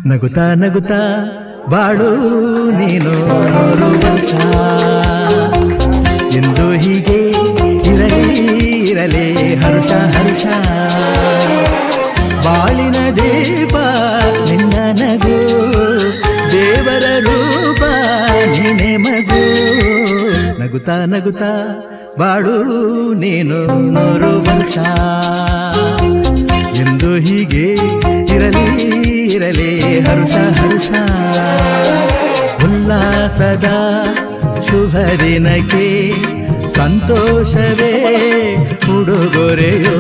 ನಗುತ್ತಾ ನಗುತ್ತಾ ಬಾಳು ನೀನು 100 ವರ್ಷ ಎಂದು ಹೀಗೆ ಇರಲಿ ಹರ್ಷ ಹರ್ಷ ಬಾಳಿನ ದೀಪ ನಿನ್ನ ನಗು ದೇವರ ರೂಪ ನೀನೆ ಮಗು ನಗುತ್ತಾ ನಗುತ್ತಾ ಬಾಳು ನೀನು 100 ವರ್ಷ ಎಂದು ಹೀಗೆ ಇರಲಿ ಹರ್ಷ ಹರ್ಷ ಉಲ್ಲಾಸದ ಶುಭ ದಿನಕ್ಕೆ ಸಂತೋಷವೇ ಉಡುಗೊರೆಯೋ